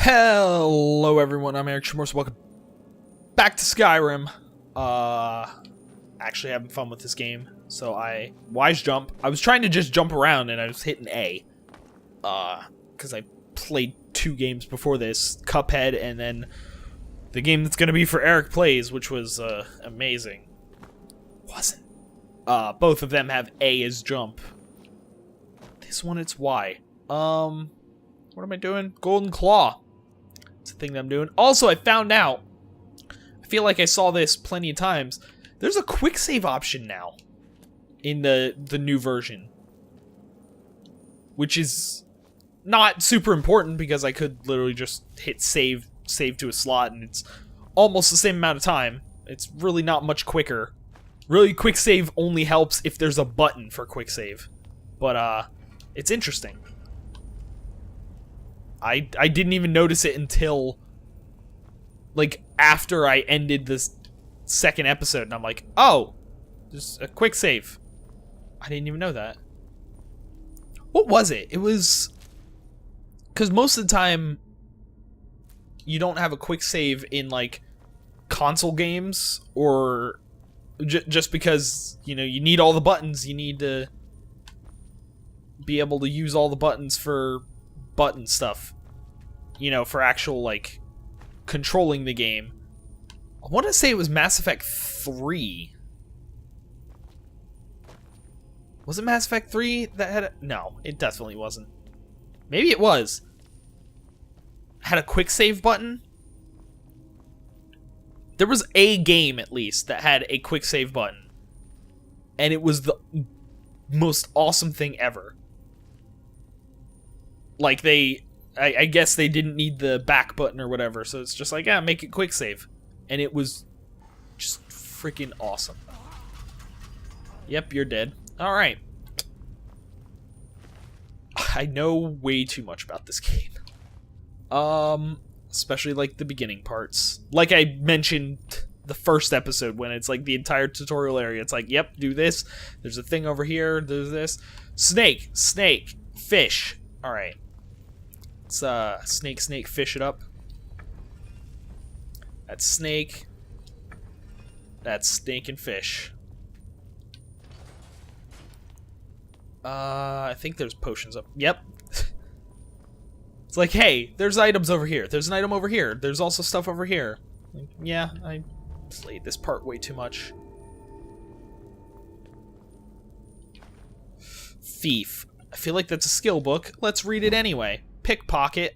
Hello everyone, I'm Eric Shimorse. Welcome back to Skyrim. Actually having fun with this game. So wise jump. I was trying to just jump around and I was hitting A. Because I played 2 games before this, Cuphead and then the game that's gonna be for Eric Plays, which was amazing. Wasn't. Both of them have A as jump. This one it's Y. What am I doing? Golden Claw. It's the thing that I'm doing. Also, I found out, I feel like I saw this plenty of times, there's a quick save option now in the new version. Which is not super important because I could literally just hit save to a slot and it's almost the same amount of time. It's really not much quicker. Really, quick save only helps if there's a button for quick save. But, it's interesting. I didn't even notice it until, like, after I ended this second episode, and I'm like, oh, there's a quick save. I didn't even know that. What was it? It was, because most of the time, you don't have a quick save in, like, console games, or just because, you know, you need all the buttons, you need to be able to use all the buttons for button stuff, you know, for actual, like, controlling the game. I want to say it was Mass Effect 3. Was it Mass Effect 3 that had a... No, it definitely wasn't. Maybe it was. Had a quick save button? There was a game, at least, that had a quick save button. And it was the most awesome thing ever. Like, I guess they didn't need the back button or whatever, so it's just like, yeah, make it quick save. And it was just freaking awesome. Yep, you're dead. Alright. I know way too much about this game. Especially, like, the beginning parts. Like I mentioned the first episode, when it's, like, the entire tutorial area. It's like, yep, do this. There's a thing over here. There's this. Snake. Snake. Fish. Alright. Let's, snake, fish it up. That's snake. That's snake and fish. I think there's potions up. Yep. It's like, hey, there's items over here. There's an item over here. There's also stuff over here. Like, yeah, I played this part way too much. Thief. I feel like that's a skill book. Let's read it anyway. Pickpocket.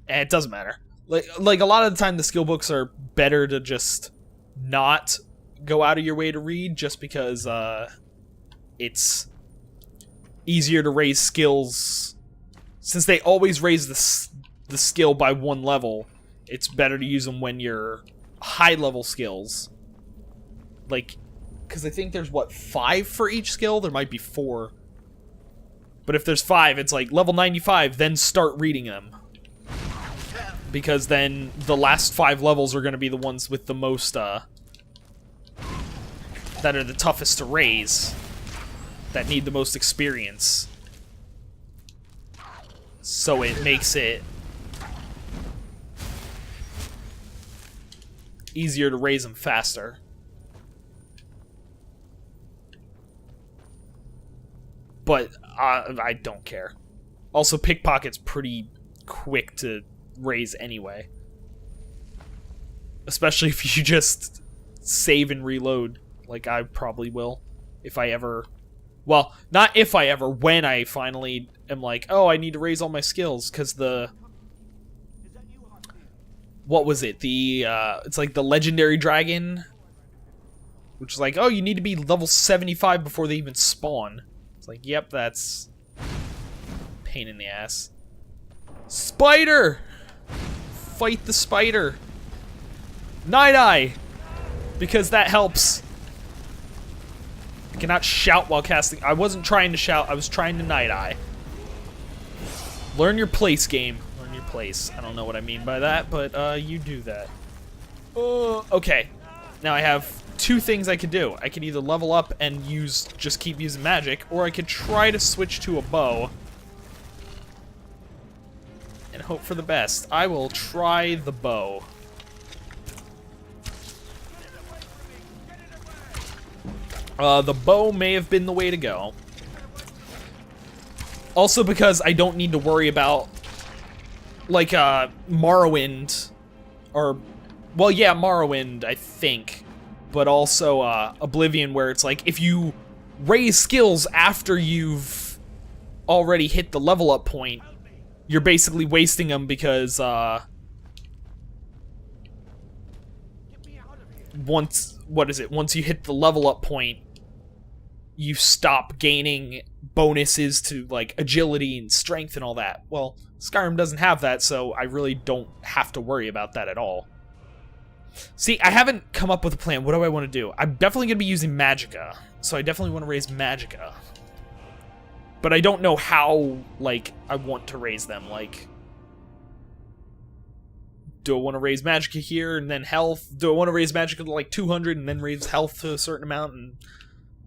It doesn't matter. Like a lot of the time the skill books are better to just not go out of your way to read, just because it's easier to raise skills. Since they always raise the skill by 1 level, it's better to use them when you're high level skills. Like, because I think there's, what, 5 for each skill? There might be 4. But if there's 5, it's like level 95, then start reading them. Because then the last 5 levels are going to be the ones with the most, that are the toughest to raise. That need the most experience. So it makes it easier to raise them faster. But I don't care. Also, pickpocket's pretty quick to raise anyway. Especially if you just save and reload, like I probably will. If I ever... Well, not if I ever, when I finally am like, oh, I need to raise all my skills, because the... What was it? The, it's like the legendary dragon, which is like, oh, you need to be level 75 before they even spawn. It's like, yep, that's pain in the ass. Spider! Fight the spider. Night Eye! Because that helps. I cannot shout while casting. I wasn't trying to shout, I was trying to Night Eye. Learn your place, game. Learn your place. I don't know what I mean by that, but you do that. Okay. Now I have 2 things I could do. I can either level up and just keep using magic, or I could try to switch to a bow and hope for the best. I will try the bow. The bow may have been the way to go. Also because I don't need to worry about, like, Morrowind, or, well, yeah, Morrowind, I think, but also, Oblivion, where it's like, if you raise skills after you've already hit the level up point, you're basically wasting them because, once you hit the level up point, you stop gaining bonuses to, like, agility and strength and all that. Well, Skyrim doesn't have that, so I really don't have to worry about that at all. See, I haven't come up with a plan. What do I want to do? I'm definitely going to be using Magicka, so I definitely want to raise Magicka. But I don't know how, like, I want to raise them. Like, do I want to raise Magicka here and then health? Do I want to raise Magicka to, like, 200 and then raise health to a certain amount? And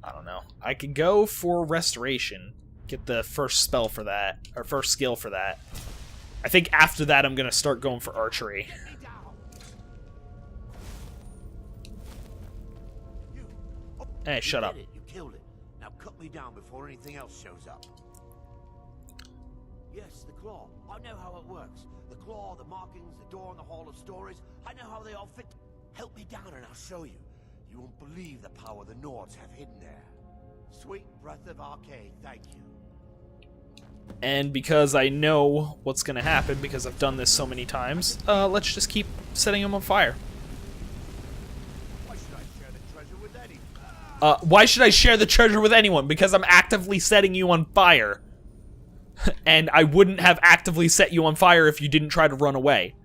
I don't know. I could go for Restoration. Get the first spell for that, or first skill for that. I think after that I'm going to start going for Archery. Hey, shut up. You killed it. Now cut me down before anything else shows up. Yes, the claw. I know how it works. The claw, the markings, the door in the Hall of Stories. I know how they all fit. Help me down and I'll show you. You won't believe the power the Nords have hidden there. Sweet breath of Arcade, thank you. And because I know what's going to happen, because I've done this so many times, let's just keep setting them on fire. Why should I share the treasure with anyone? Why should I share the treasure with anyone? Because I'm actively setting you on fire. And I wouldn't have actively set you on fire if you didn't try to run away.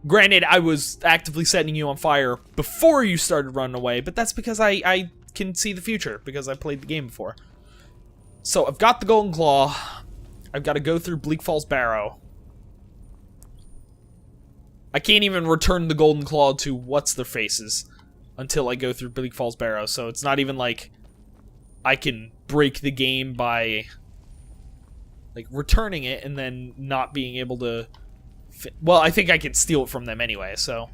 Granted, I was actively setting you on fire before you started running away, but that's because I can see the future, because I played the game before. So, I've got the Golden Claw. I've got to go through Bleak Falls Barrow. I can't even return the Golden Claw to What's-Their-Faces until I go through Bleak Falls Barrow, so it's not even like I can break the game by, like, returning it and then not being able to... Well, I think I could steal it from them anyway, so...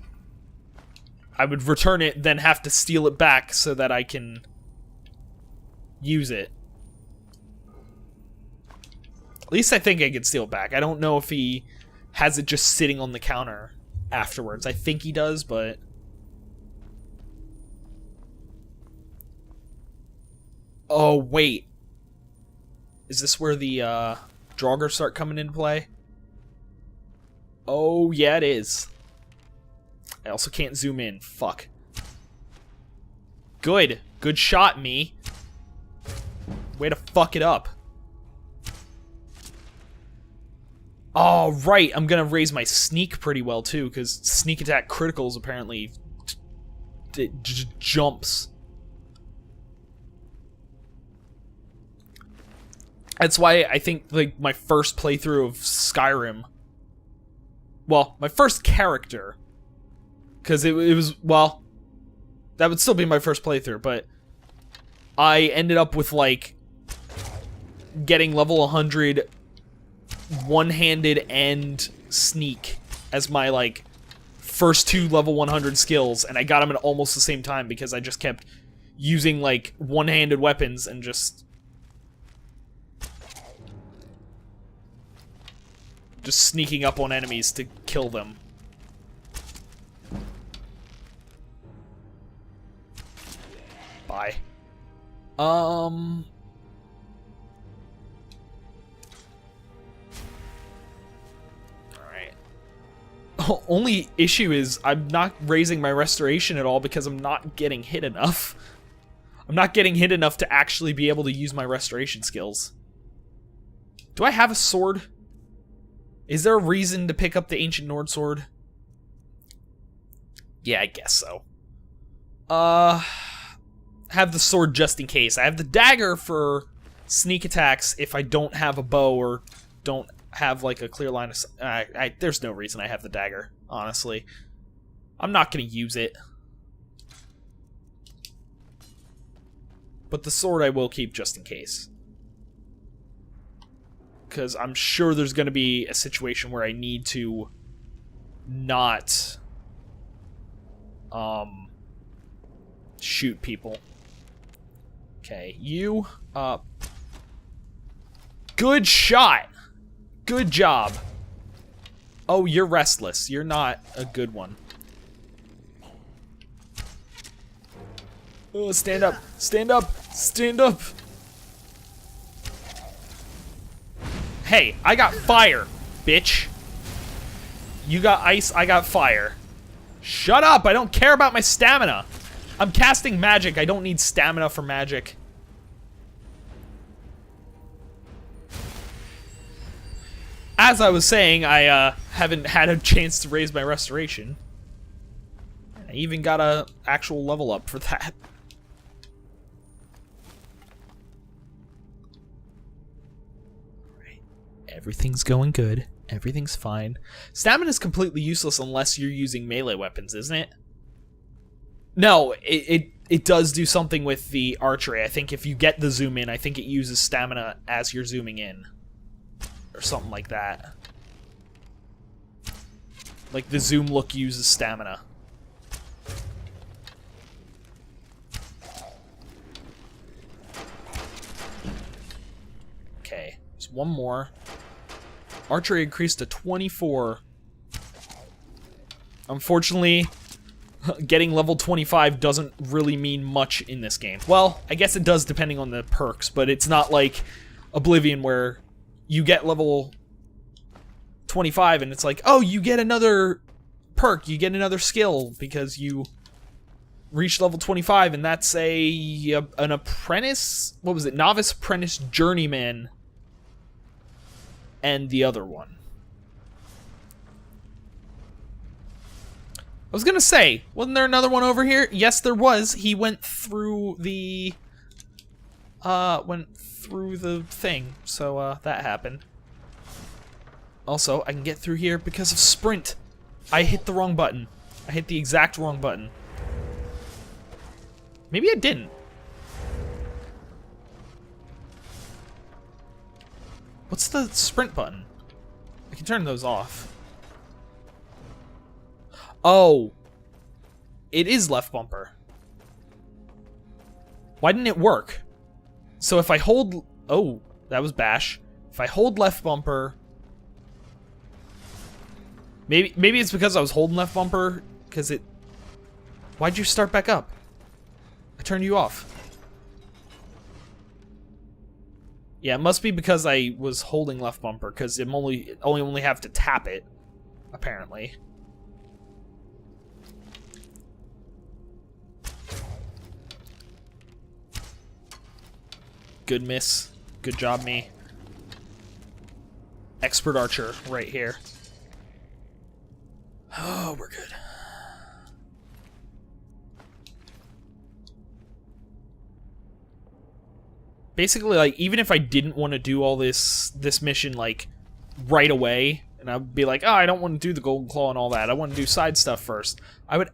I would return it, then have to steal it back so that I can use it. At least I think I can steal it back. I don't know if he has it just sitting on the counter afterwards. I think he does, but... Oh, wait. Is this where the, Draugr start coming into play? Oh, yeah, it is. I also can't zoom in. Fuck. Good. Good shot, me. Way to fuck it up. Oh, right. I'm gonna raise my sneak pretty well, too, because sneak attack criticals apparently jumps. That's why I think, like, my first playthrough of Skyrim... Well, my first character... Because it was, well... That would still be my first playthrough, but... I ended up with, like... Getting level 100... One-handed and sneak as my, like... First two level 100 skills, and I got them at almost the same time because I just kept using, like, one-handed weapons and just sneaking up on enemies to kill them. Bye. Alright. Only issue is I'm not raising my restoration at all because I'm not getting hit enough. I'm not getting hit enough to actually be able to use my restoration skills. Do I have a sword? Is there a reason to pick up the Ancient Nord sword? Yeah, I guess so. Have the sword just in case. I have the dagger for sneak attacks if I don't have a bow or don't have, like, a clear line of sight. There's no reason I have the dagger, honestly. I'm not gonna use it. But the sword I will keep just in case. because I'm sure there's going to be a situation where I need to not shoot people. Okay, you good shot. Good job. Oh, you're restless. You're not a good one. Oh, stand up. Stand up. Stand up. Hey, I got fire, bitch. You got ice, I got fire. Shut up, I don't care about my stamina. I'm casting magic, I don't need stamina for magic. As I was saying, I haven't had a chance to raise my restoration. I even got a actual level up for that. Alright. Everything's going good. Everything's fine. Stamina is completely useless unless you're using melee weapons, isn't it? No, it does do something with the archery. I think if you get the zoom in, I think it uses stamina as you're zooming in. Or something like that. Like the zoom look uses stamina. Okay, there's one more. Archery increased to 24. Unfortunately, getting level 25 doesn't really mean much in this game. Well, I guess it does depending on the perks, but it's not like Oblivion where you get level 25 and it's like, oh, you get another perk, you get another skill because you reached level 25, and that's an apprentice? What was it? Novice, apprentice, journeyman, and the other one. I was gonna say, wasn't there another one over here? Yes, there was. He went through the thing, so that happened. Also, I can get through here because of sprint. I hit the wrong button. I hit the exact wrong button. Maybe I didn't. What's the sprint button? I can turn those off. Oh. It is left bumper. Why didn't it work? So if I hold... Oh, that was bash. If I hold left bumper... Maybe it's because I was holding left bumper, because it... Why'd you start back up? I turned you off. Yeah, it must be because I was holding left bumper, because I only have to tap it, apparently. Good miss. Good job, me. Expert archer right here. Oh, we're good. Basically, like, even if I didn't want to do all this mission, like, right away, and I'd be like, oh, I don't want to do the Golden Claw and all that, I want to do side stuff first, I would...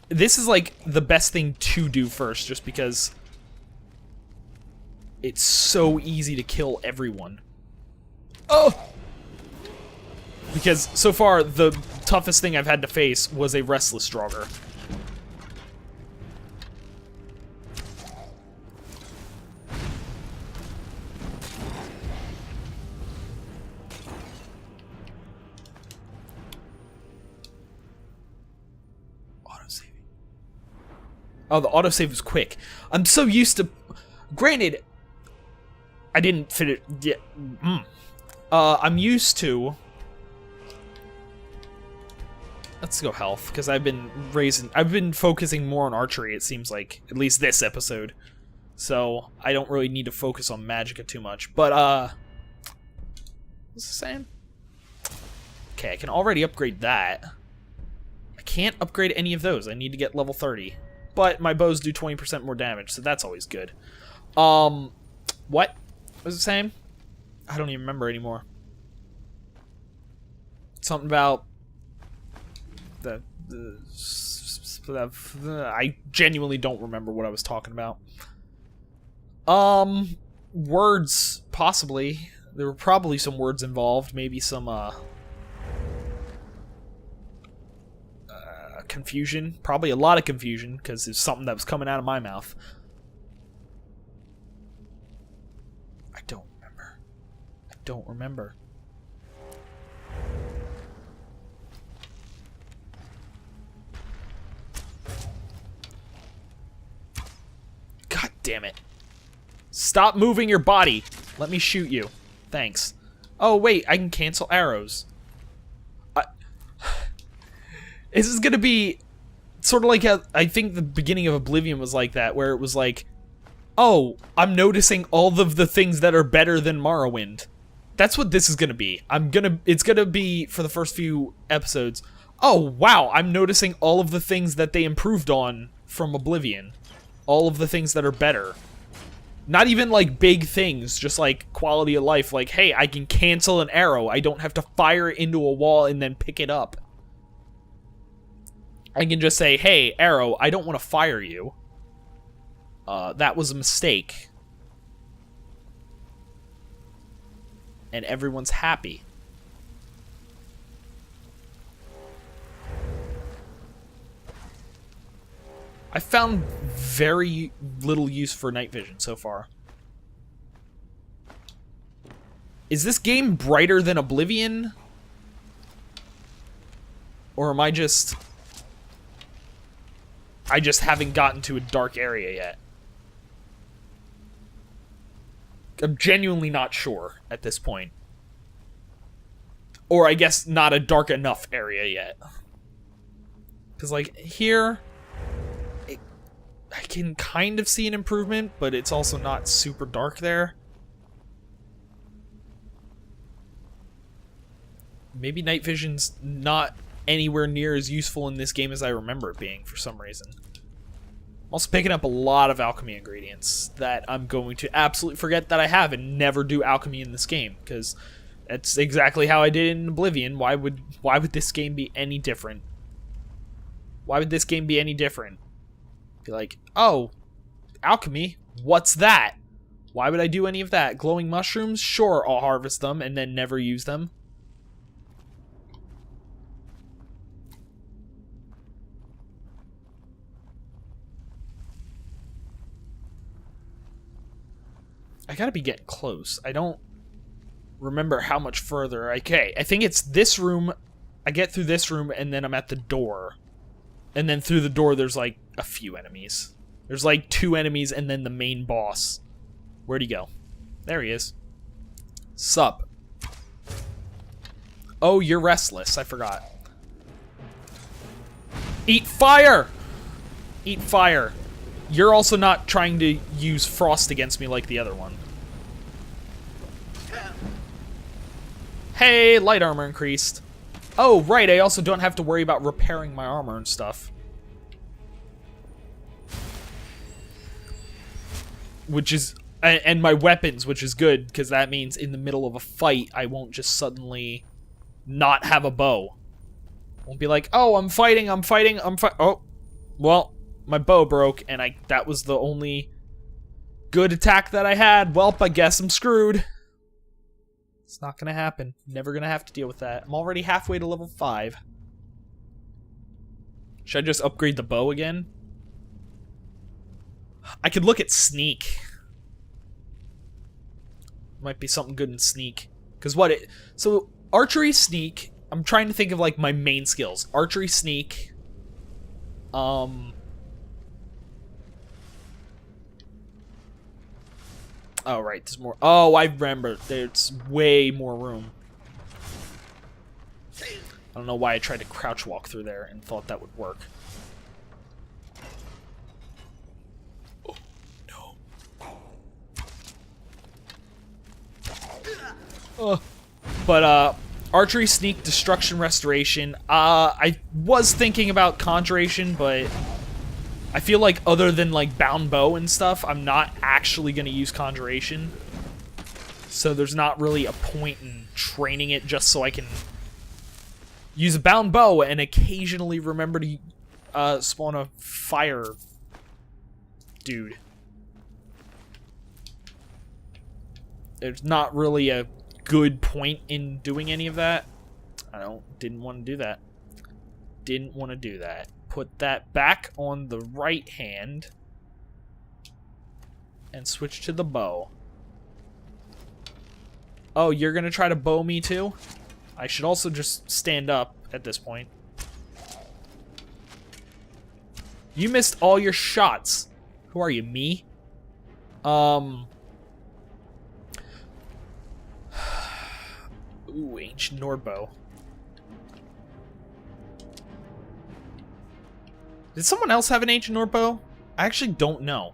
This is, like, the best thing to do first, just because it's so easy to kill everyone. Oh! Because, so far, the toughest thing I've had to face was a Restless Draugr. Autosaving. Oh, the autosave is quick. I'm so used to... Granted, I didn't fit it yet. I'm used to... Let's go health, because I've been focusing more on archery, it seems like, at least this episode. So, I don't really need to focus on magicka too much. But, what's it saying? Okay, I can already upgrade that. I can't upgrade any of those. I need to get level 30. But my bows do 20% more damage, so that's always good. What was it saying? I don't even remember anymore. Something about... I genuinely don't remember what I was talking about. Words, possibly. There were probably some words involved, maybe some confusion. Probably a lot of confusion, because it's something that was coming out of my mouth. I don't remember. I don't remember. God damn it. Stop moving your body. Let me shoot you. Thanks. Oh, wait, I can cancel arrows. This is gonna be sort of like I think the beginning of Oblivion was like that, where it was like, oh, I'm noticing all of the things that are better than Morrowind. That's what this is gonna be. It's gonna be, for the first few episodes, oh, wow, I'm noticing all of the things that they improved on from Oblivion. All of the things that are better. Not even like big things, just like quality of life. Like, hey, I can cancel an arrow. I don't have to fire it into a wall and then pick it up. I can just say, hey, arrow, I don't want to fire you. That was a mistake. And everyone's happy. I found very little use for night vision so far. Is this game brighter than Oblivion? Or am I just haven't gotten to a dark area yet. I'm genuinely not sure at this point. Or I guess not a dark enough area yet. Because like here, I can kind of see an improvement, but it's also not super dark there. Maybe night vision's not anywhere near as useful in this game as I remember it being for some reason. I'm also picking up a lot of alchemy ingredients that I'm going to absolutely forget that I have and never do alchemy in this game, because that's exactly how I did in Oblivion. Why would this game be any different? Why would this game be any different? Be like, oh, alchemy? What's that? Why would I do any of that? Glowing mushrooms? Sure, I'll harvest them and then never use them. I gotta be getting close. I don't remember how much further. Okay, I think it's this room. I get through this room and then I'm at the door. And then through the door there's like a few enemies. There's like 2 enemies and then the main boss. Where'd he go? There he is. Sup. Oh, you're restless. I forgot. Eat fire! Eat fire. You're also not trying to use frost against me like the other one. Hey, light armor increased. Oh, right, I also don't have to worry about repairing my armor and stuff. Which is... and my weapons, which is good, because that means in the middle of a fight, I won't just suddenly not have a bow. Won't be like, oh, I'm fighting. Oh, well, my bow broke, and that was the only good attack that I had. Welp, I guess I'm screwed. It's not gonna happen. Never gonna have to deal with that. I'm already halfway to level 5. Should I just upgrade the bow again? I could look at sneak. Might be something good in sneak. Because so, archery, sneak. I'm trying to think of, like, my main skills. Archery, sneak. Oh, right, there's more. Oh, I remember. There's way more room. I don't know why I tried to crouch walk through there and thought that would work. Oh, no. But, archery, sneak, destruction, restoration. I was thinking about conjuration, but I feel like other than, like, bound bow and stuff, I'm not actually going to use conjuration. So there's not really a point in training it just so I can use a bound bow and occasionally remember to spawn a fire dude. There's not really a good point in doing any of that. Didn't want to do that. Didn't want to do that. Put that back on the right hand. And switch to the bow. Oh, you're gonna try to bow me too? I should also just stand up at this point. You missed all your shots. Who are you, me? Ooh, ancient Nordbow. Did someone else have an ancient Nordbow? I actually don't know.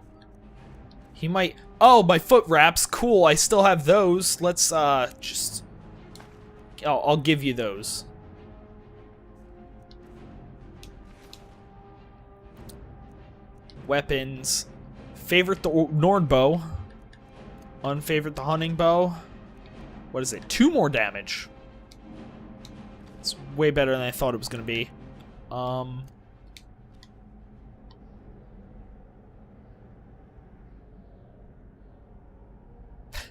He might... Oh, my foot wraps. Cool, I still have those. Let's, just... I'll give you those. Weapons. Favorite the Nordbow. Unfavorite the hunting bow. What is it? 2 more damage. It's way better than I thought it was going to be.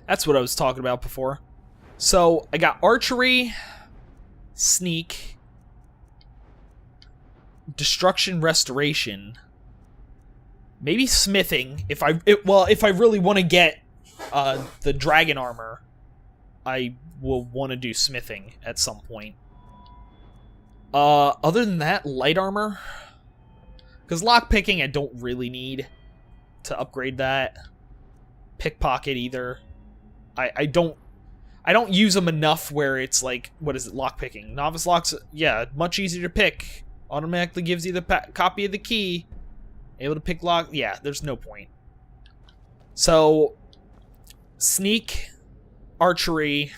That's what I was talking about before. So, I got archery, sneak, destruction, restoration, maybe smithing. If I really want to get the dragon armor, I will want to do smithing at some point. Other than that, light armor, because lockpicking I don't really need to upgrade that. Pickpocket either. I don't use them enough where it's like, what is it, lockpicking? Novice locks, yeah, much easier to pick. Automatically gives you the copy of the key. Able to pick lock, yeah, there's no point. So, sneak, archery,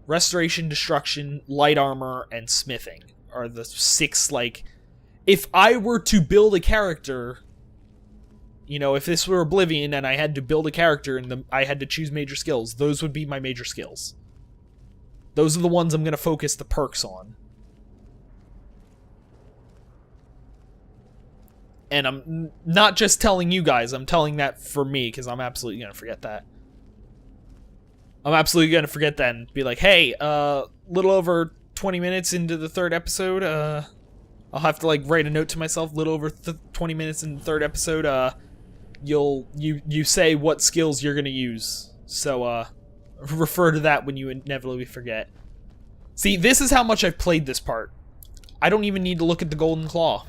restoration, destruction, light armor, and smithing are the 6, like, if I were to build a character... You know, if this were Oblivion and I had to build a character and I had to choose major skills, those would be my major skills. Those are the ones I'm going to focus the perks on. And I'm not just telling you guys, I'm telling that for me, because I'm absolutely going to forget that. I'm absolutely going to forget that and be like, hey, little over 20 minutes into the 3rd episode, I'll have to, like, write a note to myself, little over 20 minutes in the 3rd episode, you say what skills you're gonna use. So, refer to that when you inevitably forget. See, this is how much I've played this part. I don't even need to look at the golden claw.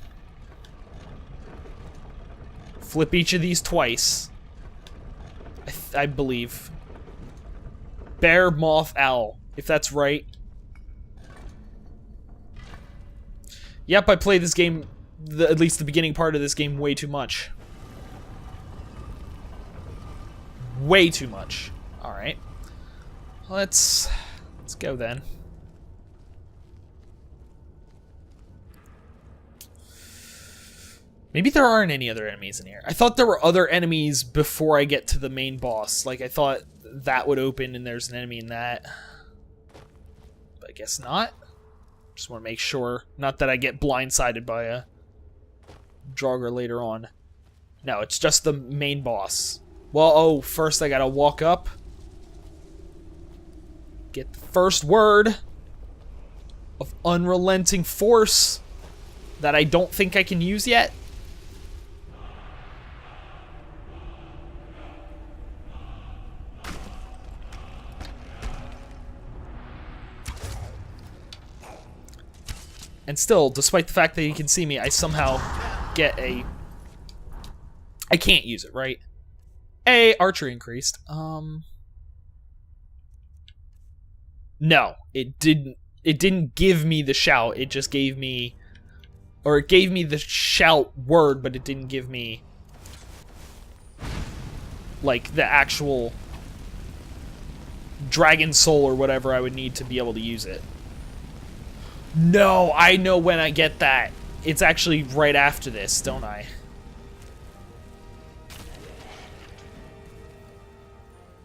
Flip each of these twice. I believe. Bear, moth, owl. If that's right. Yep, I played this game, at least the beginning part of this game, way too much. Way too much. Alright. Let's go then. Maybe there aren't any other enemies in here. I thought there were other enemies before I get to the main boss. Like, I thought that would open and there's an enemy in that. But I guess not. Just want to make sure. Not that I get blindsided by a Draugr later on. No, it's just the main boss. Well, oh, first I gotta walk up. Get the first word of unrelenting force that I don't think I can use yet. And still, despite the fact that you can see me, I somehow get a... I can't use it, right? Archery increased. No, it didn't give me the shout. It just gave me... Or it gave me the shout word, but it didn't give me... like, the actual... dragon soul or whatever I would need to be able to use it. No, I know when I get that. It's actually right after this, don't I?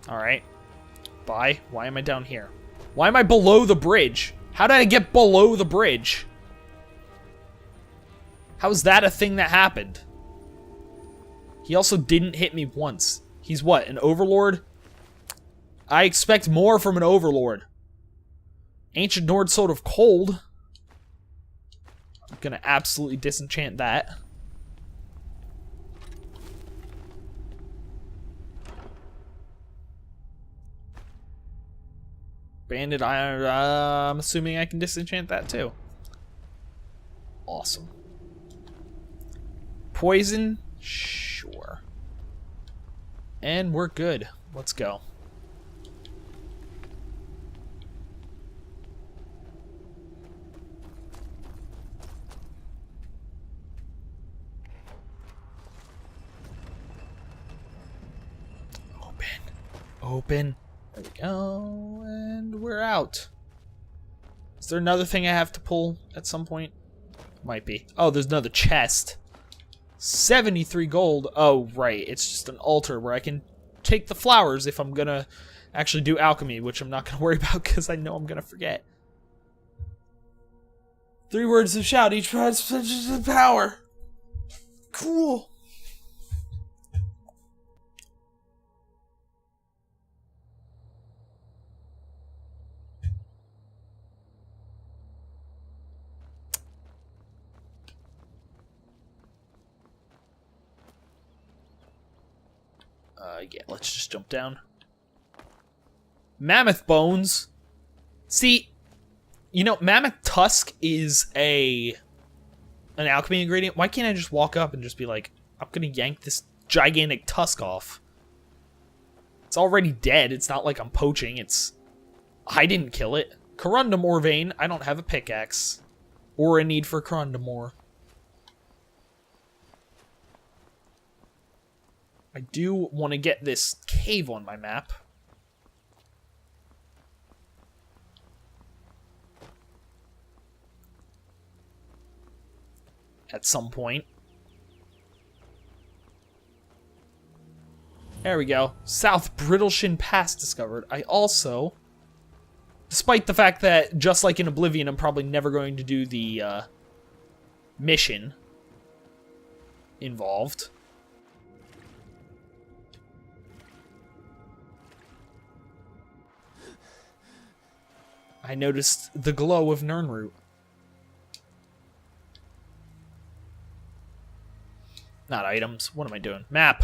Alright. Bye. Why am I down here? Why am I below the bridge? How did I get below the bridge? How is that a thing that happened? He also didn't hit me once. He's what, an overlord? I expect more from an overlord. Ancient Nord Sword of Cold. I'm gonna absolutely disenchant that. Banded Iron, I'm assuming I can disenchant that too. Awesome. Poison? Sure. And we're good. Let's go. Open. There we go. And we're out. Is there another thing I have to pull at some point? Might be. Oh, there's another chest. 73 gold. Oh, right. It's just an altar where I can take the flowers if I'm gonna actually do alchemy, which I'm not gonna worry about because I know I'm gonna forget. 3 words of shout, each provides power. Cool. Yeah, let's just jump down. Mammoth bones. See, you know, mammoth tusk is an alchemy ingredient. Why can't I just walk up and just be like, I'm gonna yank this gigantic tusk off? It's already dead. It's not like I'm poaching. I didn't kill it. Corundum vein. I don't have a pickaxe. Or a need for Corundum. I do want to get this cave on my map. At some point. There we go. South Brittleshin Pass discovered. I also, despite the fact that, just like in Oblivion, I'm probably never going to do the mission involved. I noticed the glow of Nirnroot. Not items. What am I doing? Map.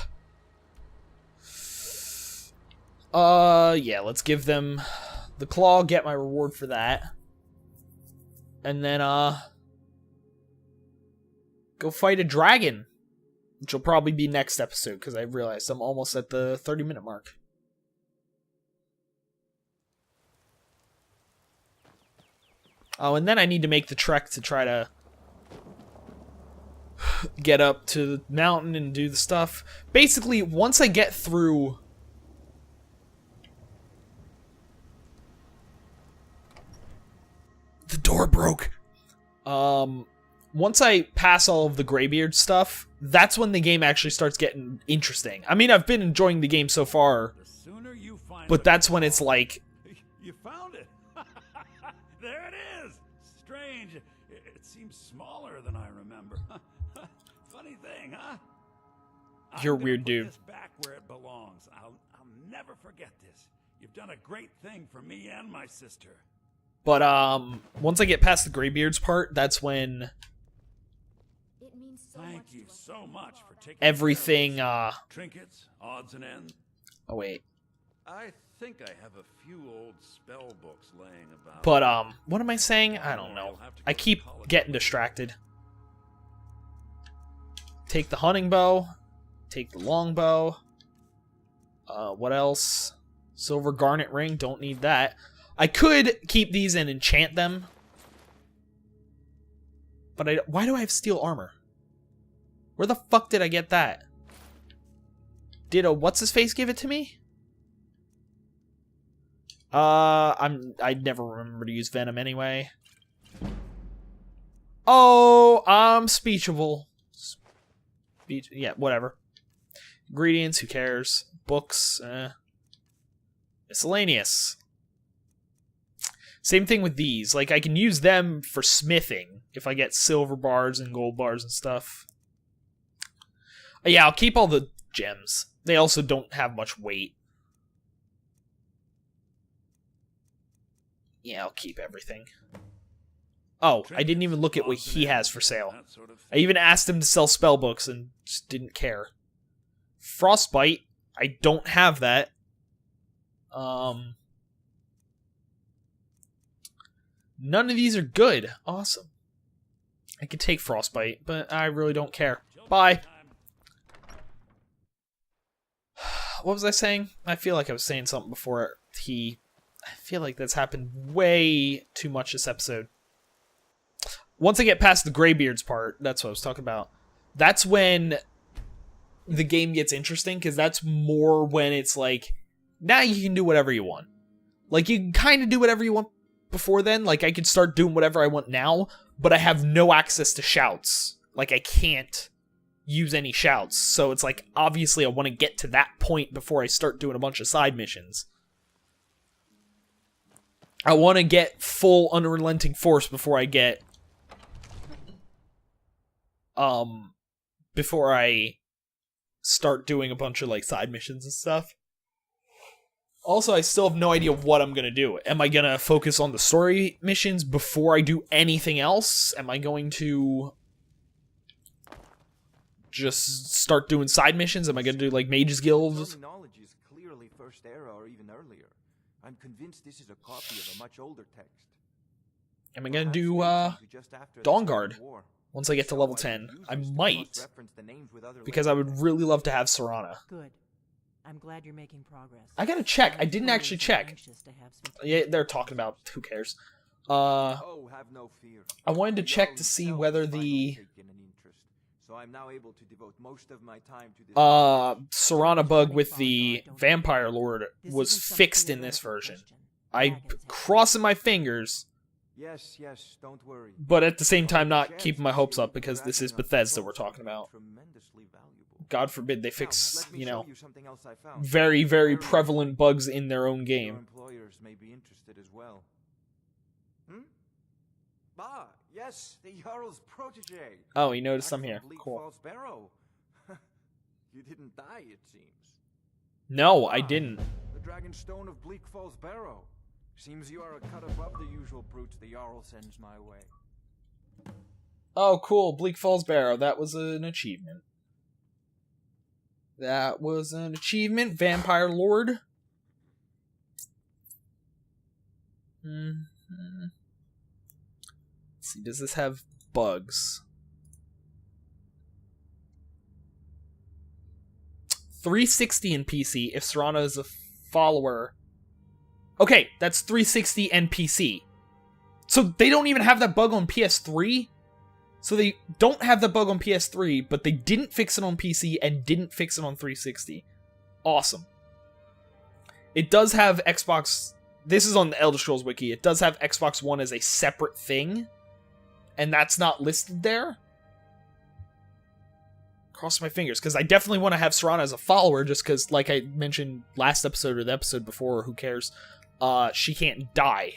Yeah, let's give them the claw, get my reward for that. And then, go fight a dragon. Which will probably be next episode, because I realized I'm almost at the 30-minute mark. Oh, and then I need to make the trek to try to get up to the mountain and do the stuff. Basically, once I get through... The door broke. Once I pass all of the Greybeard stuff, that's when the game actually starts getting interesting. I mean, I've been enjoying the game so far, but that's when it's like... You found it! There it is! Strange. It seems smaller than I remember. Funny thing, huh? You're weird, dude. This back where it belongs. I'll never forget this. You've done a great thing for me and my sister. But once I get past the Greybeards part, that's when Thank you so much for taking everything trinkets, odds and ends. Oh wait. I think I have a few old spell books laying about. But what am I saying? I don't know. I keep getting distracted. Take the hunting bow, take the longbow. What else? Silver garnet ring, don't need that. I could keep these and enchant them. But why do I have steel armor? Where the fuck did I get that? Did a what's-his-face give it to me? I'd never remember to use venom anyway. Oh, I'm speechable. Yeah, whatever. Ingredients, who cares? Books, miscellaneous. Same thing with these. Like, I can use them for smithing if I get silver bars and gold bars and stuff. Yeah, I'll keep all the gems. They also don't have much weight. Yeah, I'll keep everything. Oh, I didn't even look at what he has for sale. That sort of I even asked him to sell spellbooks and just didn't care. Frostbite, I don't have that. None of these are good. Awesome. I could take Frostbite, but I really don't care. Bye. What was I saying? I feel like I was saying something before he... I feel like that's happened way too much this episode. Once I get past the Greybeards part, that's what I was talking about. That's when the game gets interesting, because that's more when it's like, now you can do whatever you want. Like, you can kind of do whatever you want before then. Like, I could start doing whatever I want now, but I have no access to shouts. Like, I can't use any shouts. So it's like, obviously I want to get to that point before I start doing a bunch of side missions. I want to get full unrelenting force before I get... before I start doing a bunch of, like, side missions and stuff. Also, I still have no idea what I'm gonna do. Am I gonna focus on the story missions before I do anything else? Am I going to just start doing side missions? Am I gonna do, like, Mage's Guild? Terminology is clearly First Era or even earlier. I'm convinced this is a copy of a much older text. Am I gonna do, Dawnguard? Once I get to level 10. I might. Because I would really love to have Serana. Good. I'm glad you're making progress. I gotta check. I didn't actually check. Yeah, they're talking about. Who cares? Oh, have no fear. I wanted to check to see whether the So I'm now able to devote most of my time to this. Serana bug with the Vampire Lord was fixed in this version. I'm crossing my fingers. Yes, don't worry. But at the same time, not keeping my hopes up, because this is Bethesda we're talking about. God forbid they fix, you know, very, very prevalent bugs in their own game. Employers may be interested as well. Yes, the Jarl's protege. Oh, he noticed I'm here. Bleak Cool. Falls Barrow. You didn't die, it seems. No, I didn't. The Dragonstone of Bleak Falls Barrow. Seems you are a cut above the usual brutes the Jarl sends my way. Oh, cool. Bleak Falls Barrow. That was an achievement. That was an achievement. Vampire Lord. Let's see. Does this have bugs? 360 in PC if Serana is a follower. Okay, that's 360 and PC. So they don't even have that bug on PS3? So they don't have the bug on PS3, but they didn't fix it on PC and didn't fix it on 360. Awesome. It does have Xbox... This is on the Elder Scrolls Wiki. It does have Xbox One as a separate thing. And that's not listed there. Cross my fingers, because I definitely want to have Serana as a follower, just because, like I mentioned last episode or the episode before, who cares, she can't die.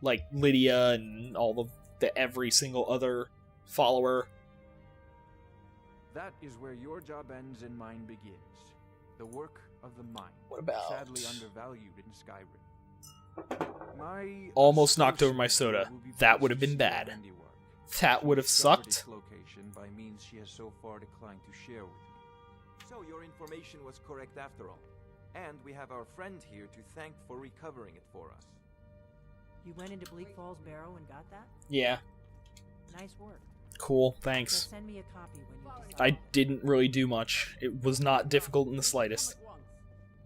Like Lydia and all of the every single other follower. That is where your job ends and mine begins. The work of the mind. What about... Sadly undervalued in Skyrim. Almost knocked over my soda. That would have been bad. That would have sucked. Location by means she has so far declined to share with me. So your information was correct after all. And we have our friend here to thank for recovering it for us. You went into Bleak Falls Barrow and got that? Yeah. Nice work. Cool, thanks. So send me a copy when you decide. I didn't really do much. It was not difficult in the slightest.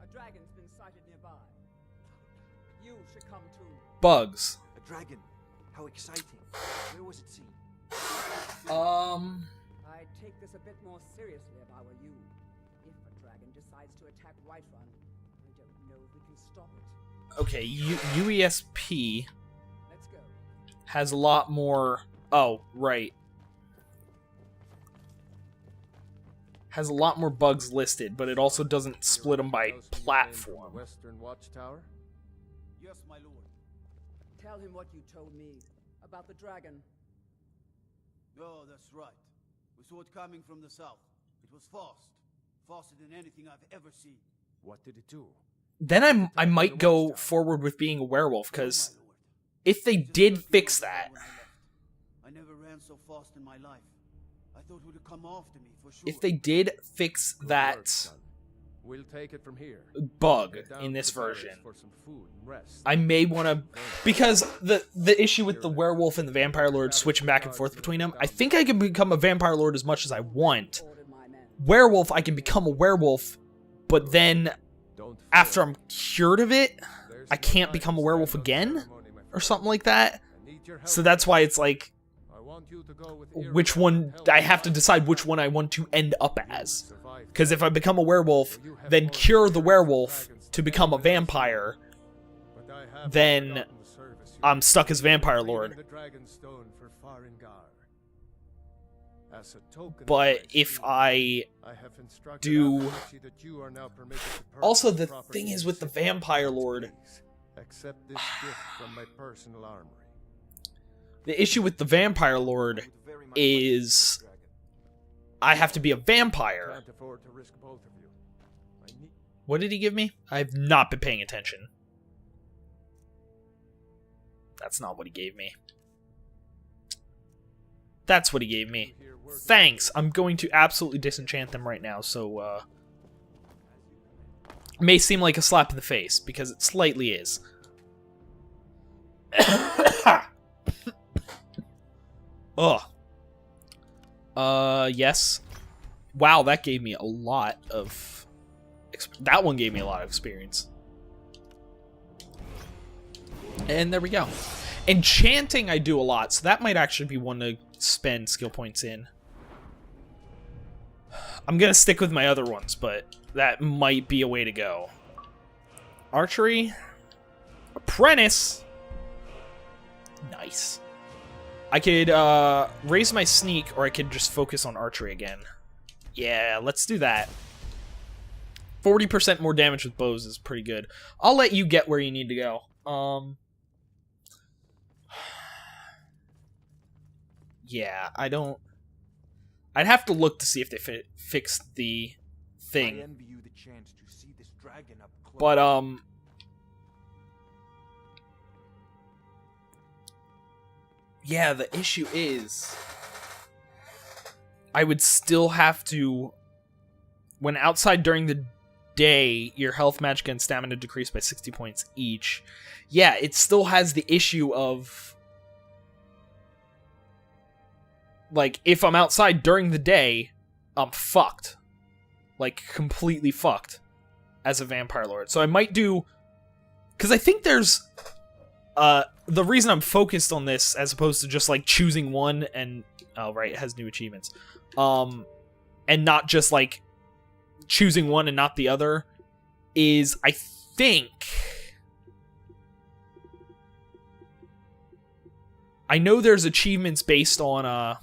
A dragon's been sighted nearby. You should come too. Bugs. A dragon. How exciting. Where was it seen? I'd take this a bit more seriously if I were you. If a dragon decides to attack Whiterun, I don't know if we can stop it. Okay, UESP Let's go. has a lot more... Oh, right. Has a lot more bugs listed, but it also doesn't split them by platform. Western Watchtower? Yes, my lord. Tell him what you told me about the dragon. Oh, that's right. We saw it coming from the south. It was fast. Faster than anything I've ever seen. What did it do? Then I might go forward with being a werewolf, because if they did fix that, I never ran so fast in my life. I thought would come after me for sure. if they did fix that We'll take it from here. bug Get down in to this the barracks version, for some food and rest. I may want to, because the issue with the werewolf and the vampire lord switching back and forth between them, I think I can become a vampire lord as much as I want. Werewolf, I can become a werewolf, but then Don't after fear. I'm cured of it, There's I no can't time become to a werewolf stand on again, ceremony, my or friend. something like that. I need your help. So that's why it's like, I want you to go with which Ira one, and help I have to fight decide the which dragon. one I want to end up as. Survive. Because if I become a werewolf, then cure the werewolf to become a vampire, But I have then forgotten the service you I'm did stuck as vampire clearing lord. the Dragonstone for Farengar. As a token of But my if esteem, I have instructed do- Archie that you are now permitted to purchase Also, the property thing is in with the city. vampire lord, Please, accept this gift from my personal armory. the issue with the vampire lord Would very much is like to meet the dragon. I have to be a vampire. Can't afford to risk both of you. I need What did he give me? I've not been paying attention. That's not what he gave me. That's what he gave me. to hear words. Thanks. I'm going to absolutely disenchant them right now, so, it may seem like a slap in the face, because it slightly is. Ugh. Yes. Wow, that gave me a lot of... That one gave me a lot of experience. And there we go. Enchanting I do a lot, so that might actually be one to spend skill points in. I'm gonna stick with my other ones, but that might be a way to go. Archery. Apprentice. Nice. I could raise my sneak, or I could just focus on archery again. Yeah, let's do that. 40% more damage with bows is pretty good. I'll let you get where you need to go. Yeah, I don't... I'd have to look to see if they fixed the I thing. envy you the chance to see this dragon up close. But, yeah, the issue is... I would still have to... When outside during the day, your health, magic, and stamina decrease by 60 points each. Yeah, it still has the issue of... Like, if I'm outside during the day, I'm fucked. Like, completely fucked as a vampire lord. So I might do... Because I think there's... the reason I'm focused on this, as opposed to just, like, choosing one and... Oh, right, it has new achievements. And not just, like, choosing one and not the other, is, I think... I know there's achievements based on,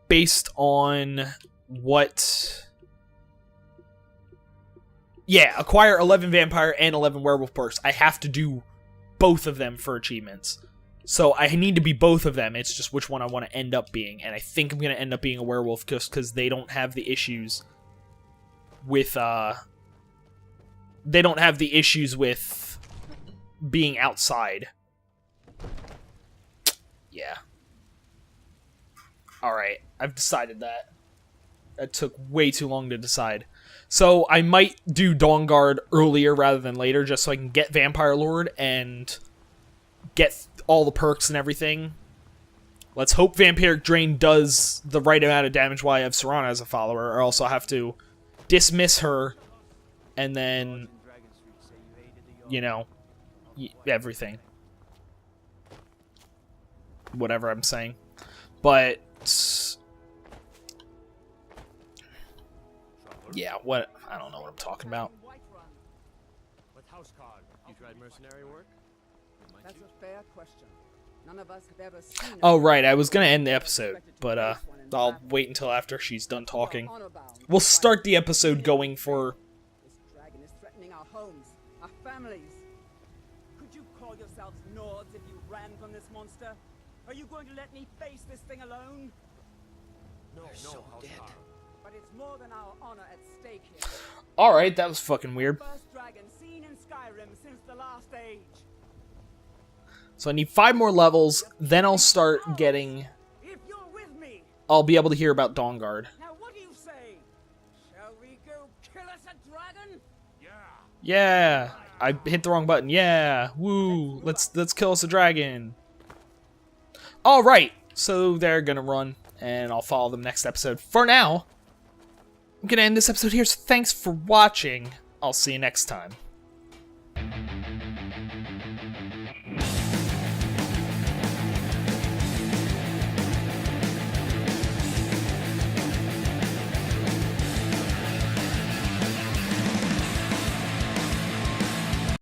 based on what... Yeah, acquire 11 vampire and 11 werewolf perks. I have to do both of them for achievements. So I need to be both of them. It's just which one I want to end up being. And I think I'm going to end up being a werewolf just because they don't have the issues with, they don't have the issues with being outside. Yeah. Alright, I've decided that. That took way too long to decide. So I might do Dawn Guard earlier rather than later, just so I can get Vampire Lord and get all the perks and everything. Let's hope Vampiric Drain does the right amount of damage while I have Serana as a follower, or else I'll have to dismiss her and then, you know, everything. Whatever I'm saying. But... yeah, what... I don't know what I'm talking about. With house card, you tried mercenary work? That's a fair question. None of us have ever seen. Oh, right, I was gonna end the episode, but, I'll wait until after she's done talking. We'll start the episode going for... This dragon is threatening our homes, our families. Could you call yourselves Nords if you ran from this monster? Are you going to let me face this thing alone? No, so House dead. Carl. But it's more than our honor at stake here. Alright, that was fucking weird. First dragon seen in Skyrim since the last age. So I need 5 more levels, then I'll start getting... If you're with me, I'll be able to hear about Dawnguard. now what do you say? Shall we go kill us a dragon? Yeah! I hit the wrong button. Yeah! Woo! Let's kill us a dragon. Alright! So they're gonna run, and I'll follow them next episode. For now, I'm gonna end this episode here, so thanks for watching. I'll see you next time.